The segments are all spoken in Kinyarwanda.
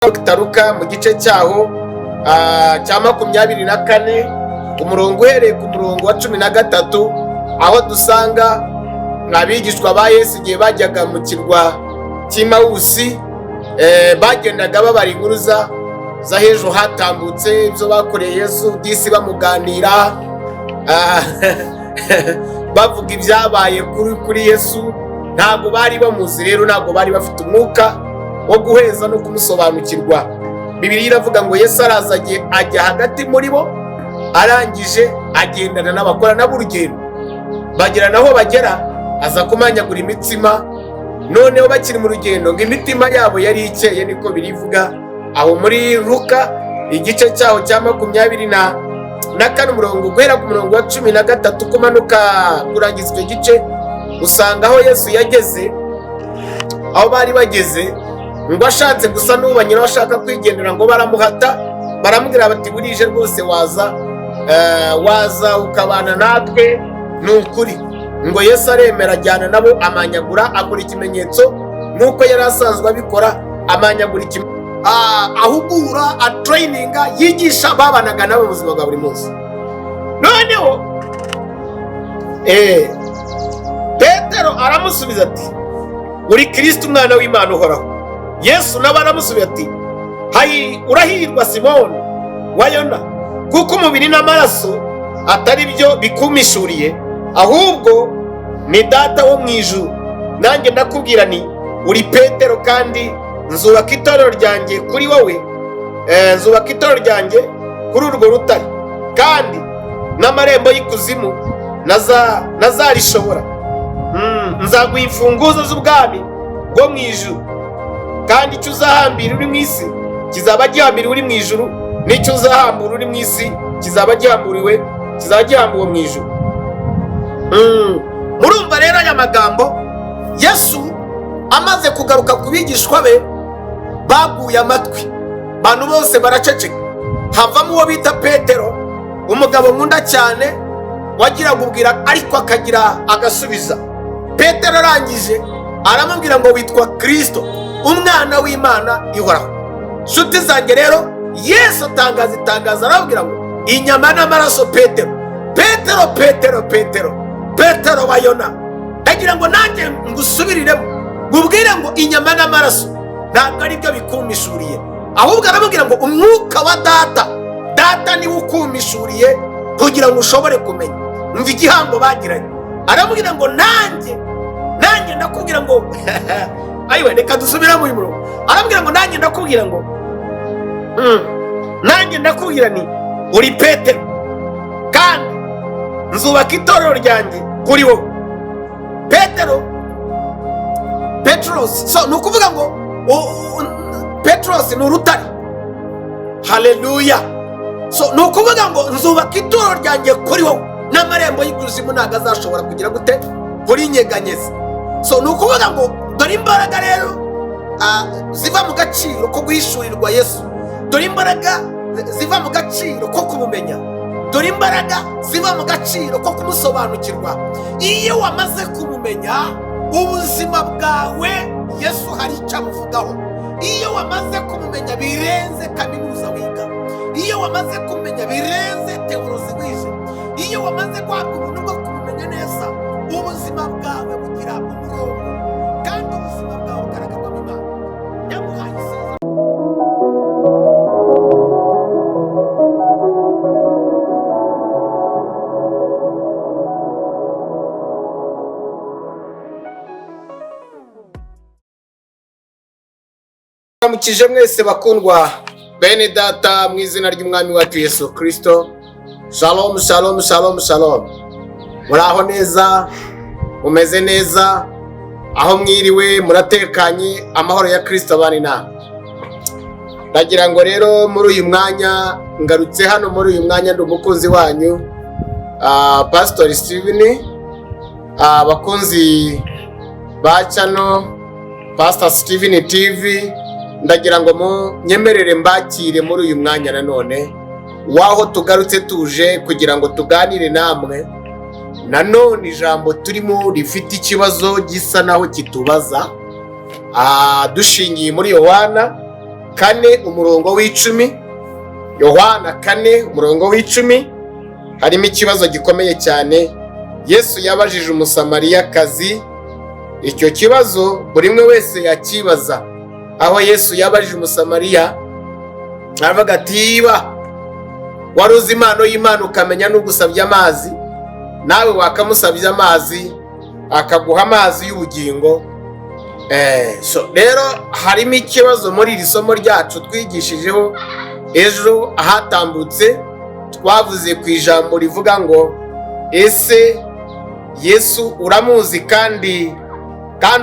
Taruka mu gice cyaho cya 24 umurongo uhereye ku murongo wa 13 aho dusanga abigishwa ba Yesu igihe bajyaga mu kirwa cy'Imawusi bagendaga babara inkuru za hejuru hatambutse ibyo bakoreye Yesu disi bamuganira bavuga ibyabaye kuri Yesu. Ntabwo bari bamuzi rero, ntabwo bari bafite umwuka wo guheza no kumusobanukirwa. Bibiliya iravuga ngo Yesu araza ajya hagati muri bo, arangije agendana n'abakora nabo urugendo. Bagera naho bagera aza kumanyagura imitsima, noneho bakiri mu rugendo ngo imitima yabo yari ikeye, niko birivuga aho muri Luka igice cyaho cya 24 umurongo guhera ku murongo wa 13 kumanuka kurangiza icyo gice. Usanga aho Yesu yageze, aho bari bageze, ngo ashatse gusa n'ubanyira bashaka kwigendera ngo baramuhata, baramubwira bati burije rwose waza ukabana natwe n'ukuri. Ngo Yesu aremera ajyana nabo, amanyagura akora ikimenyetso nuko yari asanzwe abikora, amanyagura ahugura atraininga yigisha babanaga nabo ubuzima bwa buri munsi. Noneho Petero aramusubiza ati uri Kristo umwana w'Imana uhoraho. Yesu nawe aramusubiza ati hayi urahirwa Simoni wa Yona, kuko umubiri n'amaraso atari byo bikumishuriye, ahubwo ni Data wo mu ijuru. Nanjye ndakubwira ni uri Petero, kandi nzubaka itorero ryanjye kuri wowe, nzubaka itorero ryanjye kuri urwo rutare, kandi n'amarembo y'ikuzimu nazarishobora. Nzaguha imfunguzo z'ubwami bwo mu ijuru, kandi icyo uzahambira uri mu isi kizaba gihambiriwe uri mu ijuru, n'icyo uzahambura uri mu isi kizaba gihambuwe mu ijuru. Murumva rero aya magambo, Yesu amaze kugaruka ku bigishwa be baguye amatwi, abantu bose baraceceka. Havamo uwo bita Petero, umugabo nkunda cyane wagira gubwira ariko akagira agasubiza. Petero arangije aramubwira ngo witwa Kristo umwana w'Imana ihoraho. Nshuti zanjye rero, Yesu itangaza arabwira ngo inyama n'amaraso Petero wa Yona, ndagira ngo nanjye ngusubiriremo ngubwire ngo inyama n'amaraso ntabwo ari byo bikumishuriye, ahubwo aramubwira ngo umwuka wa Data niwe ukumishuriye kugira ngo ushobore kumenya. Umva igihango bagiranye. Aramubwira ngo nanjye ndakubwira ngo ayiwe reka dusubiramo uyu murongo. Aramubwira ngo nanjye ndakubwira ni uri Petero, kandi nzubaka itorero ryanjye kuri wowe. Petros, so ni ukuvuga ngo Petros ni urutare. Haleluya. So ni ukuvuga ngo nzubaka itorero ryanjye kuri wowe, n'amarembo y'ikuzimu ntabwo azashobora kugira gute kuri nyeganyeza. So ni ukuvuga ngo dore imbaraga rero ziva mu gaciro ko guhishurirwa Yesu, dore imbaraga ziva mu gaciro ko kumumenya, dore imbaraga ziva mu gaciro ko kumusobanukirwa. Iyo wamaze kumumenya, ubuzima bwawe Yesu hari icyo amuvugaho. Iyo wamaze kumumenya birenze kaminuza wiga, iyo wamaze kumenya birenze teolozi wize, iyo wamaze guhabwa ubuntu bwo kumumenya neza, ubuzima bwawe bugira umurongo, kandi ubuzima bwawe bugaragarwamo Imana. Yamuhaye isezerano. Mukije mwese bakundwa bene data, mu izina ry'umwami wacu Yesu Kristo. Shalom shalom shalom shalom. Muraho neza, mumeze neza, aho mwiriwe muratekanye, amahoro ya Kristo abane namwe. Ndagira ngo rero muri uyu mwanya ngarutse hano, muri uyu mwanya ndi umukunzi wanyu Pastor Steven, abakunzi ba channel Pastor Steven TV. Ndagira ngo munyemerere mbakire muri uyu mwanya nanone, waho tugarutse tuje kugira ngo tuganire namwe. Nanone ijambo turimo rifite ikibazo gisa naho kitubaza, dushingiye muri Yohana 4 umurongo w'icumi. Yohana 4 umurongo w'icumi harimo ikibazo gikomeye cyane. Yesu yabajije umusamariyakazi icyo kibazo buri umwe wese yakibaza. Aho Yesu yabajije umusamariya aravuga ati, wari uzi impano y'Imana ukamenya n'ugusabye amazi, nawe wakamusabye amazi akaguha amazi y'ubugingo. Rero harimo ikibazo muri iri somo ryacu twigishijeho ejo ahatambutse. Twavuze ku ijambo rivuga ngo ese Yesu uramuzi kandi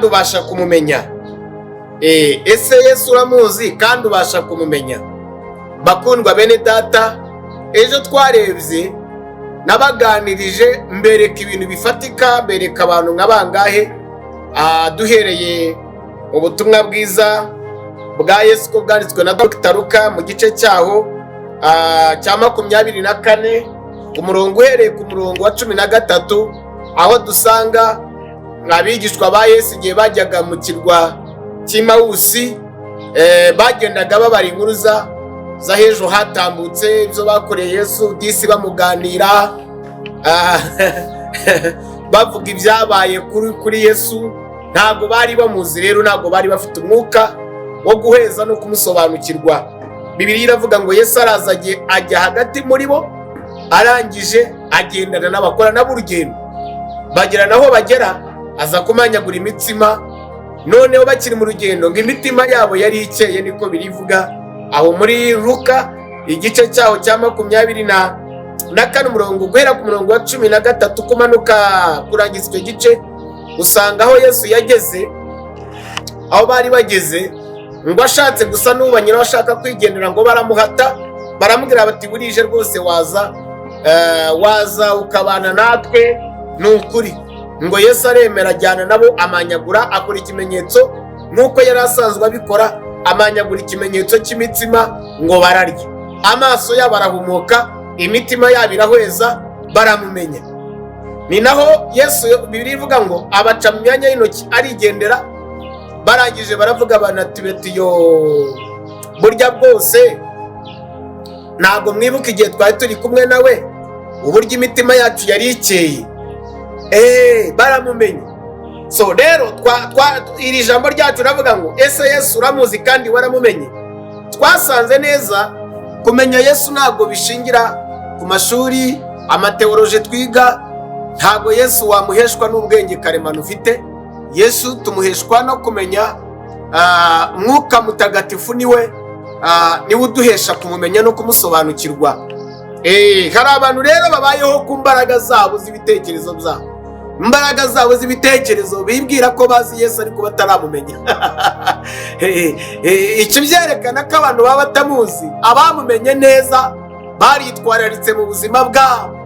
ubasha kumumenya? Ese Yesu uramuzi kandi ubasha kumumenya? Bakundwa bene data, ejo twarebye nabaganirije mbereka ibintu bifatika, mbereka abantu nk'abangahe, duhereye mu butumwa bwiza bwa Yesu ko bwanditswe na Dr. Luka mu gice cyaho cya 24 umurongo uhereye ku murongo wa 13, aho dusanga abigishwa ba Yesu igihe bajyaga mu kirwa cy'Imawusi bagendaga babara inkuru za hejuru hatambutse ibyo bakoreye Yesu, disi bamuganira bavuga ibyabaye kuri Yesu. Ntabwo bari bamuzi rero, ntabwo bari bafite umwuka wo guheza no kumusobanukirwa. Bibiliya iravuga ngo Yesu araza ajya hagati muri bo, arangije agendana n'abakora nabo urugendo. Bagera naho bagera aza kumanyagura imitsima. Noneho bakiri mu rugendo ngo imitima yabo yari ikeye, niko birivuga aho muri Luka igice cyaho cya 24 umurongo guhera ku murongo wa 13 kumanuka kurangiza icyo gice. Usanga aho Yesu yageze, aho bari bageze, ngo ashatse gusa n'ubanyira bashaka kwigendera, ngo baramuhata, baramubwira bati, burije rwose waza ukabana natwe, ni ukuri. Ngo Yesu aremera, ajyana nabo, amanyagura, akora ikimenyetso nk'uko yari asanzwe abikora, amanyagura ikimenyetso cy'imitsima, ngo bararya. Amaso yabo arahumuka, imitima yabo irahweza, baramumenya. Ni naho Yesu Bibiliya ivuga ngo abaca mu myanya y'intoki arigendera. Barangije baravuga banati, burya bwose ntabwo mwibuka igihe twari turi kumwe nawe, uburyo imitima yacu yari ikeye. Baramumenye. Rero iri jambo ryacu ravuga ngo ese Yesu uramuzi kandi waramumenye. Twasanze neza kumenya Yesu ntabwo bishingira ku mashuri, amateoloje twiga. Ntabwo Yesu wamuheshwa n'ubwenge karemano ufite. Yesu tumuheshwa no kumenya Mwuka Mutagatifu, niwe uduhesha kumumenya no kumusobanukirwa. Hari abantu rero babayeho ku mbaraga zabo z'ibitekerezo byabo, imbaraga zabo z'ibitekerezo, bibwira ko bazi Yesu ariko bataramumenya. Icyo byerekana ko abantu baba batamuzi. Abamumenye neza baritwararitse mu buzima bwabo,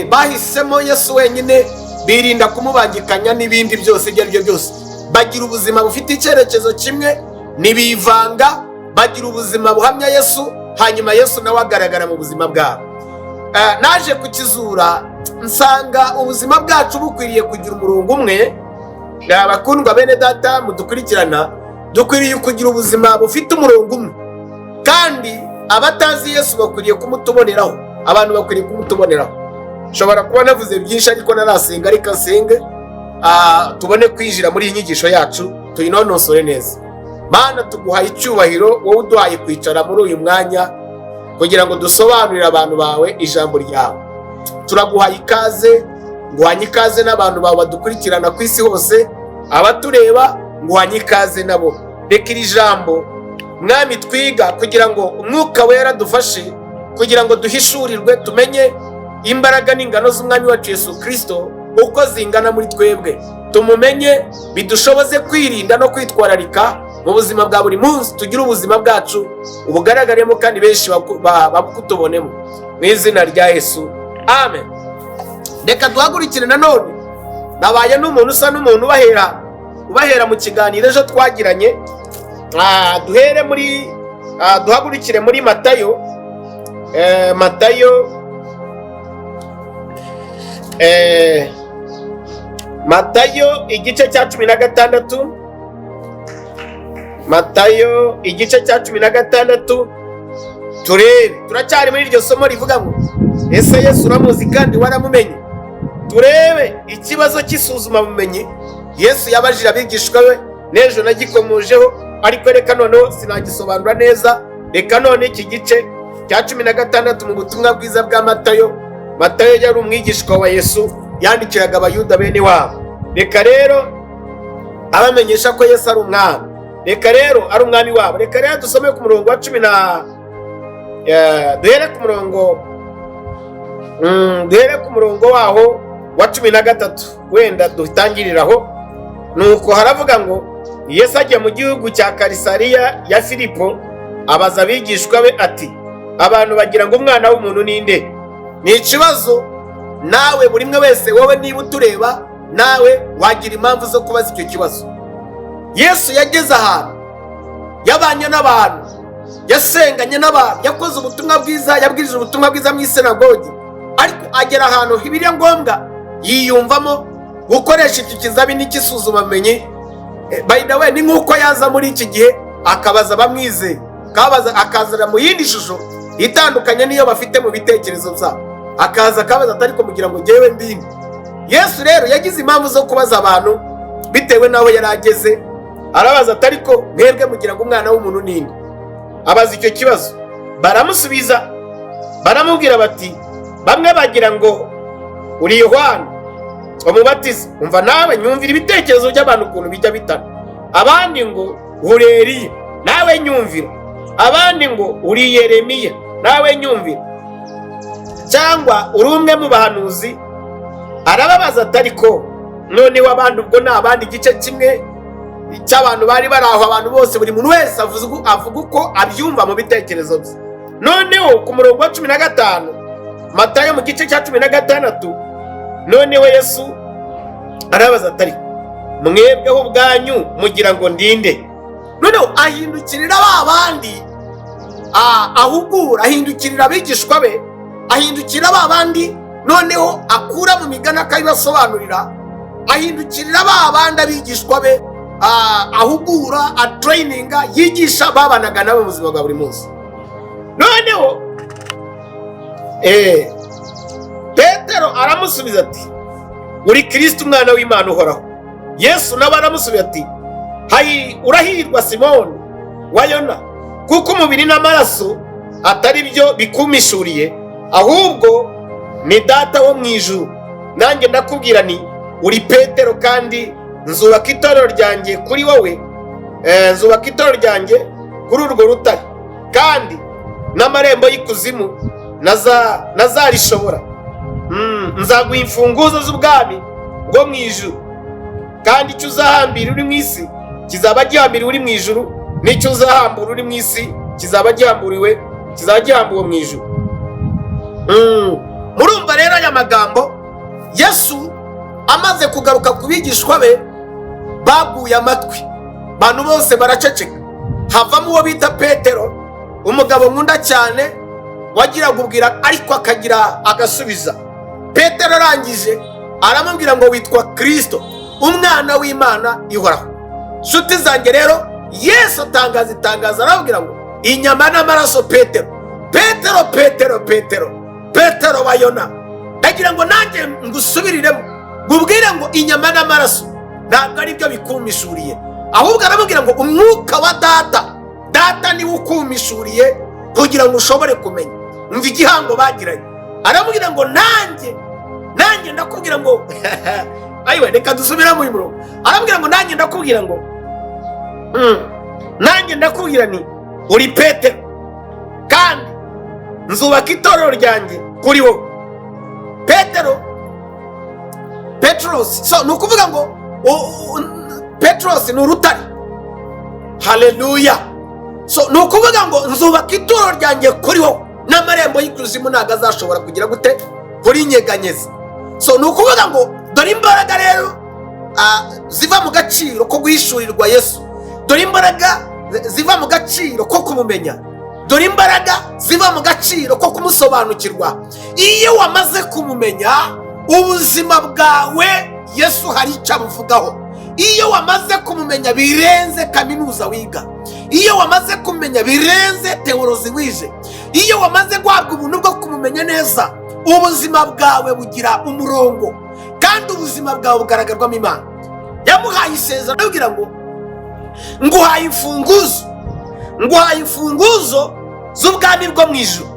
bahisemo Yesu wenyine, birinda kumubangikanya n'ibindi byose ibyo ari byo byose. Bagira ubuzima bufite icyerekezo kimwe, ntibivanga, bagira ubuzima buhamya Yesu, hanyuma Yesu nawe agaragara mu buzima bwabo. Naje kukizura nsanga ubuzima bwacu bukwiriye kugira umurongo umwe. Abakundwa bene data mudukurikirana, dukwiriye kugira ubuzima bufite umurongo umwe, kandi abatazi Yesu bakwiriye kumutuboneraho. Abantu bakwiriye kumutuboneraho. Shobora kuba navuze byinshi ariko narasenga, ariko nsenge tubone kwinjira muri iyi nyigisho yacu, tuyinonosore neza. Mana, tuguhaye icyubahiro, wowe uduhaye kwicara muri uyu mwanya kugira ngo dusobanurire abantu bawe ijambo ryawe. Turaguhaye ikaze, nguhanye ikaze n'abantu bawe badukurikirana ku isi hose, abatureba nguhanye ikaze nabo. Reka iri jambo Mwami twiga kugira ngo Umwuka Wera dufashe, kugira ngo duhishurirwe, tumenye imbaraga n'ingano z'Umwami wacu Yesu Kristo uko zingana muri twebwe. Tumumenye, bidushoboze kwirinda no kwitwararika mu buzima bwa buri munsi. Tugire ubuzima bwacu ubugaragaremo kandi benshi babukutubonemo, mu izina rya Yesu, amen. Reka duhagurukire nanone. Nabaye n'umuntu usa n'umuntu ubahera mu kiganiro ejo twagiranye. Duhagurukire muri Matayo. Matayo igice cya 16 Matayo igice cya 16 turebe. Turacyari muri iryo somo rivuga ngo ese Yesu uramuzi kandi waramumenye. Turebe ikibazo cy'isuzuma bumenyi Yesu yabajije abigishwa be, n'ejo nagikomojeho, ariko reka noneho sinagisobanura neza. Reka none iki gice cya 16 mu butumwa bwiza bwa Matayo. Matayo yari umwigishwa wa Yesu, yandikiraga abayuda bene wabo. Reka rero abamenyesha ko Yesu ari umwami, reka rero ari umwami wabo. Reka rero dusome ku murongo wa 10 duhere ku murongo waho wa 13 wenda dutangiriraho. Nuko haravuga ngo Yesu ajya mu gihugu cya Karisariya ya Filipo, abaza abigishwa be ati, abantu bagira ngo umwana w'umuntu ninde? Ni ikibazo nawe buri mwe wese, wowe niba utureba nawe wagira impamvu zo kubaza icyo kibazo. Yesu yageze ahantu, yabanye n'abantu, yasenganye n'abantu, yakoze ubutumwa bwiza, yabwirije ubutumwa bwiza mu isinagogi, ariko agera ahantu hibiriye ngombwa yiyumvamo gukoresha iki kizamini cy'isuzumamenyi. By the way, ni nk'uko yaza muri iki gihe akabaza bamwizeye, akazana mu yindi shusho itandukanye niyo bafite mu bitekerezo byabo, akabaza atariko mugira ngo ngewe ndinde. Yesu rero yagize impamvu zo kubaza abantu bitewe naho yari ageze. Arabaza atariko mwebwe mugira ngo umwana w'umuntu ninde? Abaza icyo kibazo, baramusubiza baramubwira bati, bamwe bagira ngo uri Yohana umubatiza, umva nawe nyumvira ibitekerezo by'abantu ukuntu bijya bitana. Abandi ngo uri Eliya, nawe nyumvira. Abandi ngo uri Yeremiya, nawe nyumvira. Cyangwa uri umwe mu bahanuzi? Arababaza atariko noneho abantu ubwo ni abandi igice kimwe cy'abantu bari bari aho, abantu bose, buri muntu wese avuga uko abyumva mu bitekerezo bye. Noneho ku murongo wa 15 Matayo mu gice cya 16, noneho Yesu arabaza atariko mwebweho ubwanyu mugira ngo ndinde? Noneho ahindukirira babandi ahugura, ahindukirira abigishwa be, ahindukirira babandi, noneho akura mu migani akabibasobanurira, ahindukirira babandi abigishwa be, ahugura, atraininga, yigisha babanaga nabo mu buzima bwa buri munsi. Noneho Petero aramusubiza ati, uri Kristo umwana w'Imana uhoraho. Yesu nawe aramusubiza ati, hayi urahirwa Simoni wa Yona, kuko umubiri n'amaraso atari byo bikumishuriye, ahubwo ni Data wo mu ijuru. Nanjye ndakubwira ni uri Petero, kandi nzubaka itorero ryanjye kuri wowe, nzubaka itorero ryanjye kuri urwo rutare, kandi n'amarembo y'ikuzimu nazarishobora. Nzaguha imfunguzo z'ubwami bwo mu ijuru, kandi icyo uzahambira uri mu isi kizaba gihambiriwe uri mu ijuru, n'icyo uzahambura uri mu isi kizaba gihambuwe mu ijuru. Murumva rero aya magambo, Yesu amaze kugaruka ku bigishwa be baguye amatwi, abantu bose baraceceka. Havamo uwo bita Petero, umugabo nkunda cyane, wagira gubwira ariko akagira agasubiza. Petero arangije aramubwira ngo witwa Kristo, umwana w'Imana ihoraho. Nshuti zanjye rero, Yesu itangaza arabwira ngo inyama n'amaraso Petero wa Yona, ndagira ngo nanjye ngusubiriremo ngubwire ngo inyama n'amaraso ntabwo ari byo bikumishuriye, ahubwo aramubwira ngo umwuka wa Data niwe ukumishuriye kugira ngo ushobore kumenya. Umva igihango bagiranye. Aramubwira ngo nanjye ndakubwira ngo ayiwe, reka dusubira mu murongo. Aramubwira ngo nanjye ndakubwira ni uri Petero, kandi nzubaka itorero ryanjye kuri wowe. Petros, so ni ukuvuga ngo Petros ni urutare. Haleluya. So ni ukuvuga ngo nzubaka itorero ryanjye kuri wowe, n'amarembo y'ikuzimu ntabwo azashobora kugira gute kurinyeganyeza. So ni ukuvuga ngo dore imbaraga rero ziva mu gaciro ko guhishurirwa Yesu, dore imbaraga ziva mu gaciro ko kumumenya, dore imbaraga ziva mu gaciro ko kumusobanukirwa. Iyo wamaze kumumenya, ubuzima bwawe Yesu hari icyo abuvugaho. Iyo wamaze kumumenya birenze kaminuza wiga, iyo wamaze kumenya birenze teolozi wije, iyo wamaze guhabwa ubuntu bwo kumumenya neza, ubuzima bwawe bugira umurongo kandi ubuzima bwawe bugaragarwamo Imana. Yamuhaye isezerano abwira ngo nguhaye imfunguzo z'ubwami bwo mu ijuru.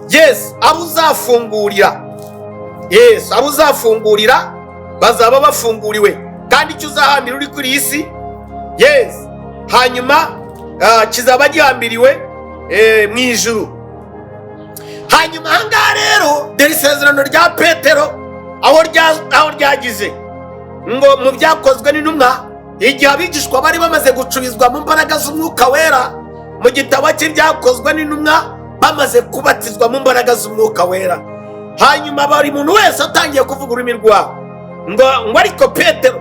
Yes, abo uzafungurira bazaba bafunguriwe, kandi icyo uzahambira uri kuri iyi si, yes, hanyuma kizaba gihambiriwe mu ijuru. Hanyuma ahangaha rero dore isezerano rya Petero aho ryagize ngo mu byakozwe n'intumwa, igihe abigishwa bari bamaze gucubizwa mu mbaraga z'umwuka wera, mu gitabo cy'ibyakozwe n'intumwa bamaze kubatizwa mu mbaraga z'umwuka wera, hanyuma buri muntu wese atangiye kuvuga ururimi rwawe, ngo ariko Petero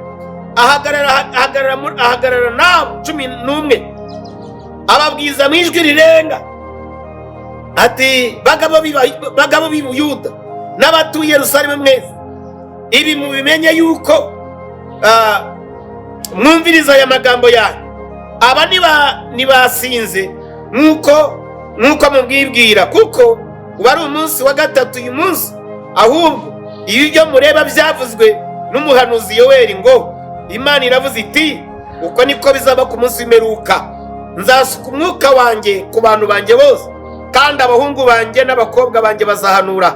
ahagarara nabo 11 ababwiza mu ijwi rirenga ati, bagabo b'i Buyuda n'abatuye Yerusalemu mwese, ibi mubimenye yuko mwumviriza aya magambo yanyu. Aba nibasinze nk'uko mubwibwira, kuko uba ari umunsi wa gatatu uyu munsi, ahubwo ibi byo mureba byavuzwe n'umuhanuzi Yoweli ngo Imana iravuze iti, uko niko bizaba ku munsi w'imperuka, nzasuka umwuka wanjye ku bantu banjye bose, kandi abahungu banjye n'abakobwa banjye bazahanura,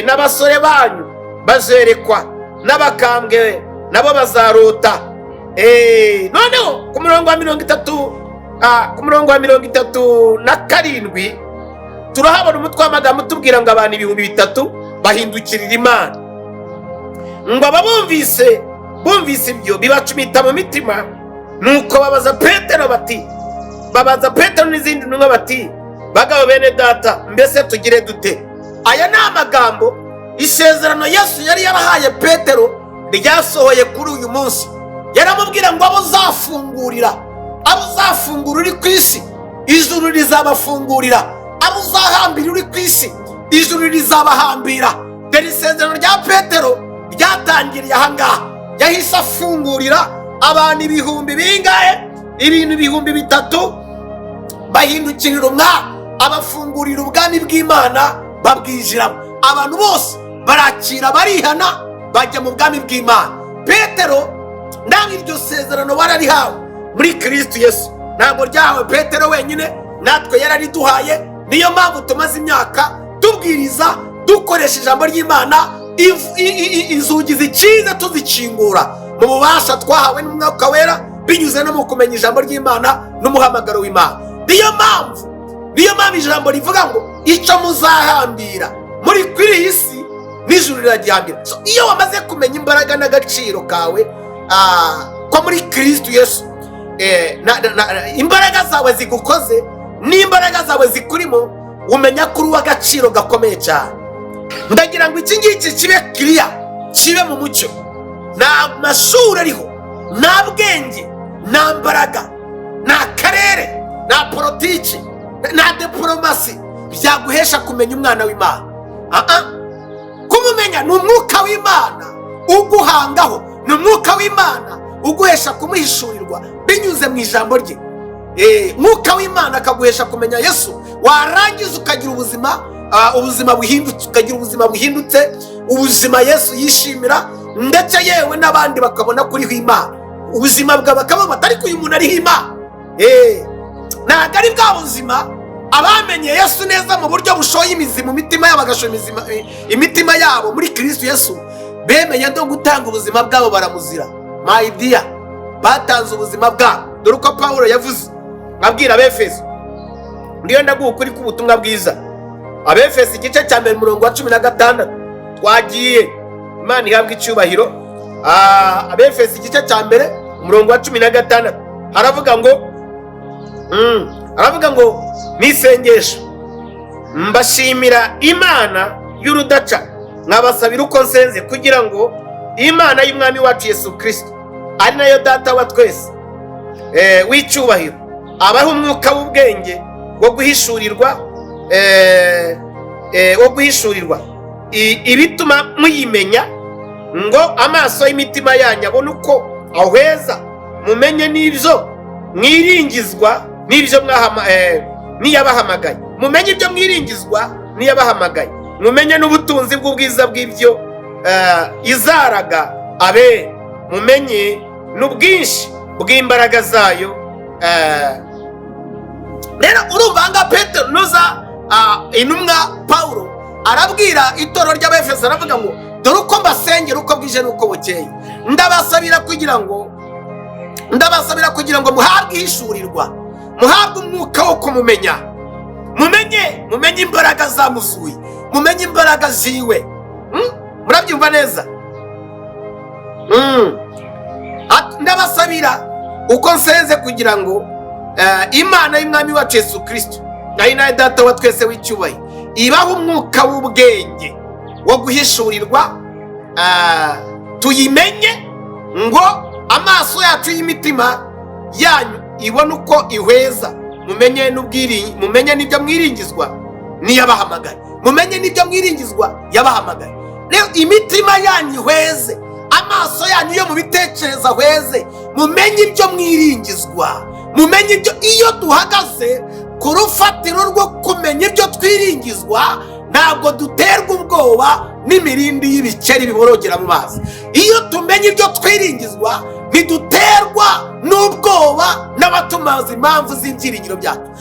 n'abasore banyu bazerekwa, n'abakambwe nabo bazarota. Noneho ku murongo wa 37 turahabona umutwe w'amagambo utubwira ngo abantu 3,000 bahindukirira Imana. Ngo aba bumvise ibyo bibacumita mu mitima, nuko babaza Petero n'izindi ntumwa bati, bagabo bene data, mbese tugire dute? Aya ni amagambo isezerano Yesu yari yarahaye Petero ryasohoye kuri uyu munsi. Yaramubwira ngo abo uzafungura uri ku isi, ijuru rizabafungurira, abo uzahambira uri ku isi, ijuru rizabahambira. Dore isezerano rya Petero ryatangiriye ahangaha. Yahise afungurira abantu ibihumbi bingahe? Ibintu 3,000 bahindukirira Umwami, abafungurira ubwami bw'Imana babwinjiramo. Abantu bose barakira, barihana, bajya mu bwami bw'Imana. Petero ntabwo iryo sezerano wararihawe muri Kristo Yesu, ntabwo ryahawe Petero wenyine, natwe yarariduhaye. Niyo mpamvu tumaze imyaka tubwiriza dukoresha ijambo ry'Imana, inzugi zikize tuzikingura mu bubasha twahawe n'umwuka wera, binyuze no mu kumenya ijambo ry'Imana n'umuhamagaro w'Imana. Niyo mpamvu ijambo rivuga ngo icyo muzahambira muri kuri iyi si n'ijuru riragihambira. Iyo wamaze kumenya imbaraga n'agaciro kawe ko muri Kristo Yesu, imbaraga zawe zigukoze n'imbaraga zawe zikurimo, umenya kuri uw'agaciro gakomeye cyane. Ndagira ngo iki ngiki kibe kiriya, kibe mu mucyo. Nta mashuri ariho, nta bwenge, nta mbaraga, nta karere, nta politiki, nta diplomasi byaguhesha kumenya umwana w'Imana. Kumumenya ni umwuka w'Imana uguhangaho, ni umwuka w'Imana uguhesha kumuhishurirwa binyuze mu ijambo rye. Mwuka w'Imana akaguhesha kumenya Yesu, warangiza ukagira ubuzima buhindutse, ukagira ubuzima buhindutse, ubuzima Yesu yishimira, ndetse yewe n'abandi bakabona kuriho Imana. Ubuzima bwawe bakaba batari ko uyu muntu ariho Imana. Ntabwo ari bwa buzima abamenye Yesu neza mu buryo bushoye imizi mu mitima yabo, bagashoya imitima yabo muri Kristo Yesu, bemeye no gutanga ubuzima bwabo baramuzira. My dear, batanze ubuzima bwabo. Dore uko Pawulo yavuze abwira Abefeso, ndiyo ndaguha ukuri k'ubutumwa bwiza. Abefeso igice cya mbere umurongo wa 16 twagiye, Imana ihabwa icyubahiro. Abefeso igice cya mbere umurongo wa 16 aravuga ngo nisengesho mbashimira Imana y'urudaca, nkabasabira uko nsenze, kugira ngo Imana y'Umwami wacu Yesu Kristo, ari nayo data wa twese w'icyubahiro, abaho umwuka w'ubwenge wo guhishurirwa ibituma muyimenya, ngo amaso y'imitima yanyu abone uko ahweza, mumenye n'ibyo mwiringizwa n'ibyo niyabahamagaye. Mumenye ibyo mwiringizwa niyabahamagaye. Mumenye n'ubutunzi bw'ubwiza bw'ibyo izaraga abe. Mumenye n'ubwinshi bw'imbaraga zayo. Rero urumva nga Petero noza intumwa Paulo arabwira itorero ry'Abefeso aravuga ngo dore uko mbasengera uko bwije n'uko bukeye, ndabasabira kugira ngo muhabwe ihishurirwa, muhabwe umwuka wo kumumenya. Mumenye imbaraga zamuzuye, mumenye imbaraga ziwe. Murabyumva neza? Ndabasabira uko nsenze kugira ngo Imana y'Umwami wacu Yesu Kristo ari nawe Data wa twese w'icyubahiro ibaho umwuka w'ubwenge wo guhishurirwa, tuyimenye, ngo amaso yacu y'imitima yanyu ibone uko ihweza. Mumenye n'ibyo mwiringizwa niyabahamagaye. Mumenye n'ibyo mwiringizwa yabahamagaye. Rero imitima yanyu ihweze, amaso yanyu yo mu bitekerezo ahweze. Mumenye ibyo mwiringizwa, mumenye ibyo. Iyo duhagaze ku rufatiro rwo kumenya ibyo twiringizwa, ntabwo duterwa ubwoba n'imirindi y'ibikeri biborogera mu mazi. Iyo tumenye ibyo twiringizwa, ntiduterwa n'ubwoba n'abatumaza impamvu z'ibyiringiro byacu.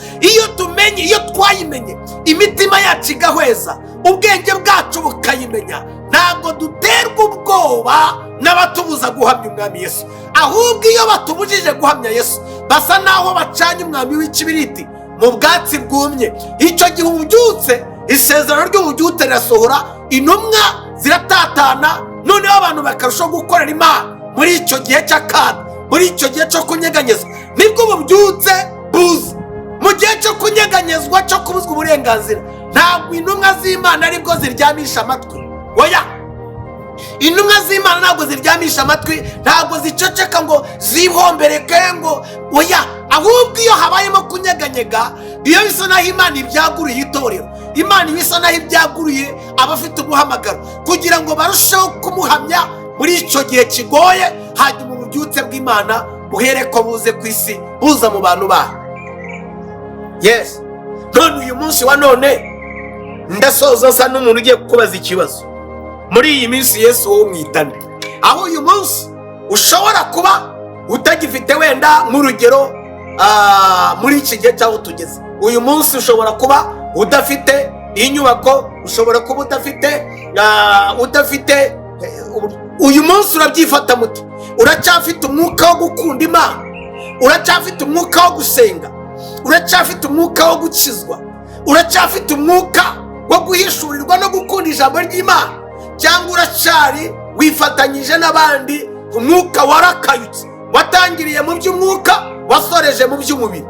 Iyo twayimenye, imitima yacu igahweza, ubwenge bwacu bukayimenya, ntabwo duterwa ubwoba n'abatubuza guhamya Umwami Yesu. Ahubwo iyo batubujije guhamya Yesu, basa naho bacanye umwami w'ikibiriti mu bwatsi bwumye. Icyo gihe ubyutse, isezerano ry'ububyutse rirasohora, intumwa ziratatana, noneho abantu bakarushaho gukorera Imana muri icyo gihe cy'akaga, muri icyo gihe cyo kunyeganyezwa. Nibwo ububyutse buza. Mu gihe cyo kunyeganyezwa, cyo kubuzwa uburenganzira, ntabwo intumwa z'Imana aribwo ziryamisha amatwi. Oya, intumwa z'Imana ntabwo ziryamisha amatwi, ntabwo ziceceka ngo zihombereke ngo oya. Ahubwo iyo habayemo kunyeganyega, iyo bisa naho Imana ibyaguruye itorero, Imana bisa naho ibyaguruye abafite umuhamagaro, kugira ngo barusheho kumuhamya muri icyo gihe kigoye, hanyuma ububyutse bw'Imana buhere ko buze ku isi, buza mu bantu bayo. Yes. None uyu munsi wa none ndasoza nsa n'umuntu ugiye kukubaza ikibazo. Muri iyi minsi Yesu wowe umwitane, aho uyu munsi ushobora kuba utagifite wenda nk'urugero muri iki gihe cyaho tugeze. Uyu munsi ushobora kuba udafite inyubako, ushobora kuba udafite uyu munsi urabyifata muti? Uracyafite umwuka wo gukunda Imana? Uracyafite umwuka wo gusenga? Uracyafite umwuka wo gukizwa? Uracyafite umwuka wo guhishurirwa no gukunda ijambo ry'Imana? Cyangwa uracyari wifatanyije n'abandi umwuka warakayutse, watangiriye mu by'umwuka wasoreje mu by'umubiri?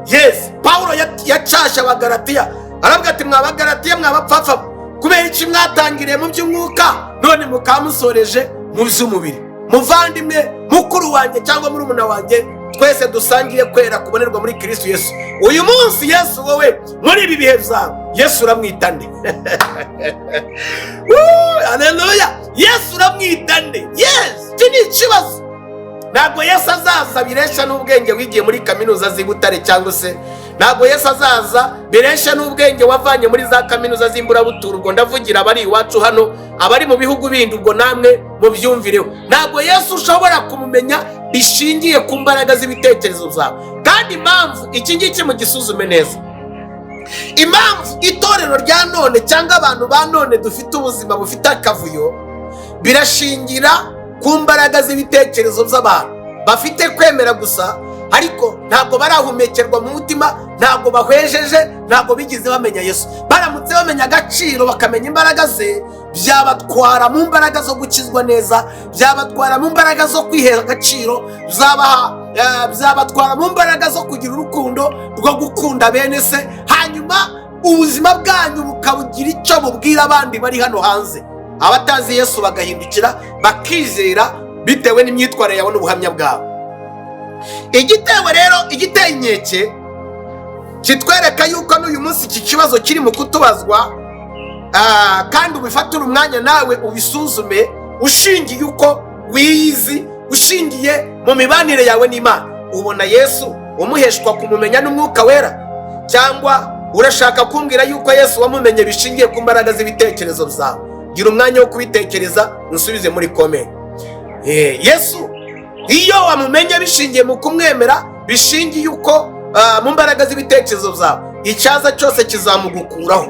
Yes, Paulo yacasha Abagalatiya aravuga ati mw'Abagalatiya mw'abapfapfa, kubera iki mwatangiriye mu by'umwuka none mukamusoreje mu by'umubiri? Muvandimwe, mukuru wanjye cyangwa murumuna wanjye, twese dusangiye kwera kubonerwa muri Kristo Yesu. Uyu munsi Yesu wowe muri ibi bihe byawe, Yesu uramwitane. Haleluya! Yesu uramwitane. Yes, iki ni ikibazo. Ntabwo Yesu azaza biresha n'ubwenge wigiye muri kaminuza z'i Butare, cyangwa se ntabwo Yesu azaza biresha n'ubwenge wavanye muri za kaminuza z'Imburabuturo. Ubwo ndavugira abari iwacu hano, abari mu bihugu bindi, ubwo namwe mubyumvireho. Ntabwo Yesu ushobora kumumenya bishingiye ku mbaraga z'ibitekerezo byawe. Kandi impamvu iki ngiki mugisuzume neza, impamvu itorero rya none cyangwa abantu ba none dufite ubuzima bufite akavuyo, birashingira ku mbaraga z'ibitekerezo by'abantu bafite kwemera gusa, ariko ntabwo barahumekerwa mu mutima, ntabwo bahwejeje, ntabwo bigize bamenya Yesu. Baramutse bamenya agaciro, bakamenya imbaraga ze, byabatwara mu mbaraga zo gukizwa neza, byabatwara mu mbaraga zo kwihera agaciro, byabatwara mu mbaraga zo kugira urukundo rwo gukunda bene se, hanyuma ubuzima bwanyu bukabugira icyo bubwira abandi bari hano hanze. Abatazi Yesu bagahindukira bakizera bitewe n'imyitwarire yawe n'ubuhamya bwawe. Igitewe rero, igiteye inkeke kitwereka yuko n'uyu munsi iki kibazo kiri mu kutubazwa, kandi ubifatire umwanya nawe ubisuzume, ushingiye uko wiyizi, ushingiye mu mibanire yawe n'Imana. ubona Yesu umuheshwa kumumenya n'umwuka wera, cyangwa urashaka kumbwira yuko Yesu wamumenye bishingiye ku mbaraga z'ibitekerezo byawe? Gira umwanya wo kubitekereza, unsubize muri comment. Yesu iyo wamumenye bishingiye mu kumwemera, bishingiye uko mu mbaraga z'ibitekerezo byawe, icyaza cyose kizamugukuraho,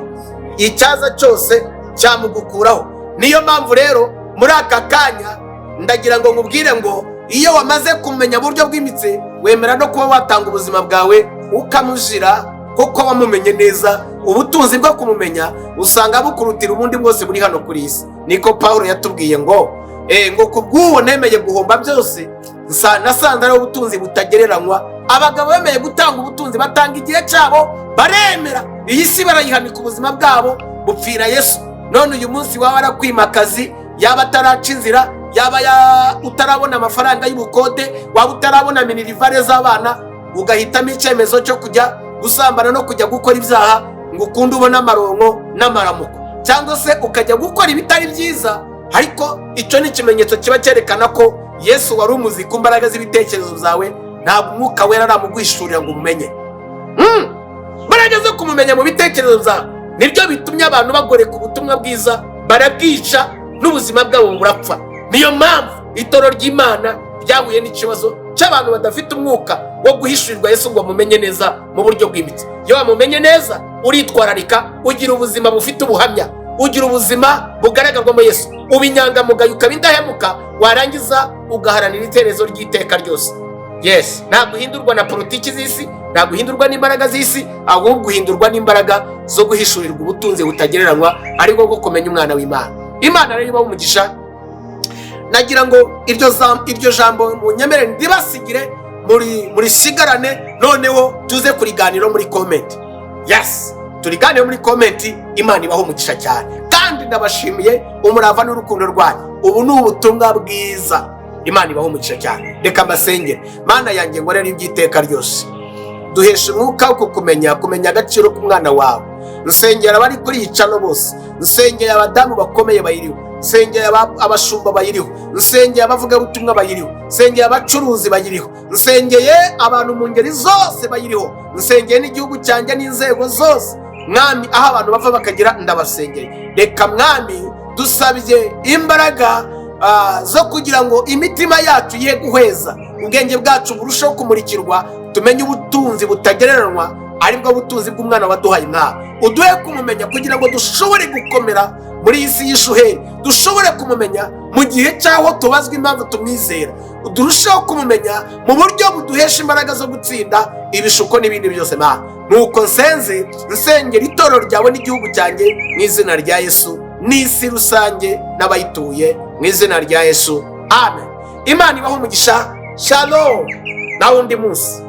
icyaza cyose cyamugukuraho. Niyo mpamvu rero muri aka kanya ndagira ngo nkubwire ngo iyo wamaze kumenya buryo bw'imitsi, wemera no kuba watanga ubuzima bwawe ukamujira, kuko wamumenye neza. Ubutunzi bwo kumumenya usanga bukurutira ubundi bwose buri hano kuri isi. Niko Pawulo yatubwiye ngo kubw'uwo nemeye guhomba byose, nasanze ari ubutunzi butagereranywa. Abagabo bemeye gutanga ubutunzi, batanga igihe cyabo, baremera iyi si barayihanika ubuzima bwabo bupfira Yesu. None uyu munsi waba arakwimakazi, yaba ataraca inzira, yaba utarabona amafaranga y'ubukode, waba utarabona minirivare z'abana, ugahitamo icyemezo cyo kujya gusambana no kujya gukora ibyaha ngo ukunde ubona amaronko n'amaramuko, cyangwa se ukajya gukora ibitari byiza. Ariko icyo ni ikimenyetso kiba cyerekana ko Yesu wari umuzi ku mbaraga z'ibitekerezo byawe, ntabwo umwuka wera aramuguhishurira ngo umumenye. Mbaraga zo kumumenya mu bitekerezo byawe nibyo bitumye abantu bagoreka ubutumwa bwiza, barabwica, n'ubuzima bwabo burapfa. Niyo mpamvu itoro ry'Imana ryahuye n'ikibazo cy'abantu badafite umwuka wo guhishurirwa Yesu ngo bamumenye neza mu buryo bw'imitsi. Iyo wamumenye neza, uritwararika, ugira ubuzima bufite ubuhamya, ugira ubuzima bugaragarwamo Yesu, uba inyangamugayo, ukaba indahemuka, warangiza ugaharanira iterezo ry'iteka ryose. Yes, ntabwo uhindurwa na politiki z'isi, ntabwo uhindurwa n'imbaraga z'isi, ahubwo uhindurwa n'imbaraga zo guhishurirwa ubutunzi butagereranywa, ariko bwo kumenya umwana w'Imana. Imana rero ibaho umugisha. Nagira ngo iryo jambo munyemerere ndibasigire muri sigarane, noneho tuze kuriganira muri comment. Yes, turiganire muri comment. Imana ibaho umugisha cyane, kandi ndabashimiye umurava n'urukundo rwanyu. Ubu ni ubutumwa bwiza. Imana ibaho umugisha cyane. Reka mbasengere. Mana yanjye ngo rero ibyiteka ryose, duheshe umwuka wo kumenya agaciro k'umwana wawe. Nsengera abari kuri icano bose, nsengera abadamu bakomeye bayiriho, nsengera abashumba bayiriho, nsengera abavugabutumwa bayiriho, nsengera abacuruzi bayiriho, nsengeye abantu mu ngeri zose bayiriho, nsengeye n'igihugu cyanjye n'inzego zose. Mwami, aho abantu bava bakagira, ndabasengeye. Reka Mwami dusabye imbaraga zo kugira ngo imitima yacu ye guheza, ubwenge bwacu burushaho kumurikirwa, tumenye ubutunzi butagereranywa, aribwo butunzi bw'umwana waduhaye Imana. Uduhe kumumenya kugira ngo dushobore gukomera muri iyi si y'ishuheri, dushobore kumumenya mu gihe cyaho tubazwa impamvu tumwizera, durushaho kumumenya mu buryo buduhesha imbaraga zo gutsinda ibishuko n'ibindi byose. Mana, nuko nsengera itorero ryawe n'igihugu cyanjye mu izina rya Yesu, n'isi rusange n'abayituye mu izina rya Yesu. Amen. Imana ibaho umugisha. Shalom. Na undi munsi.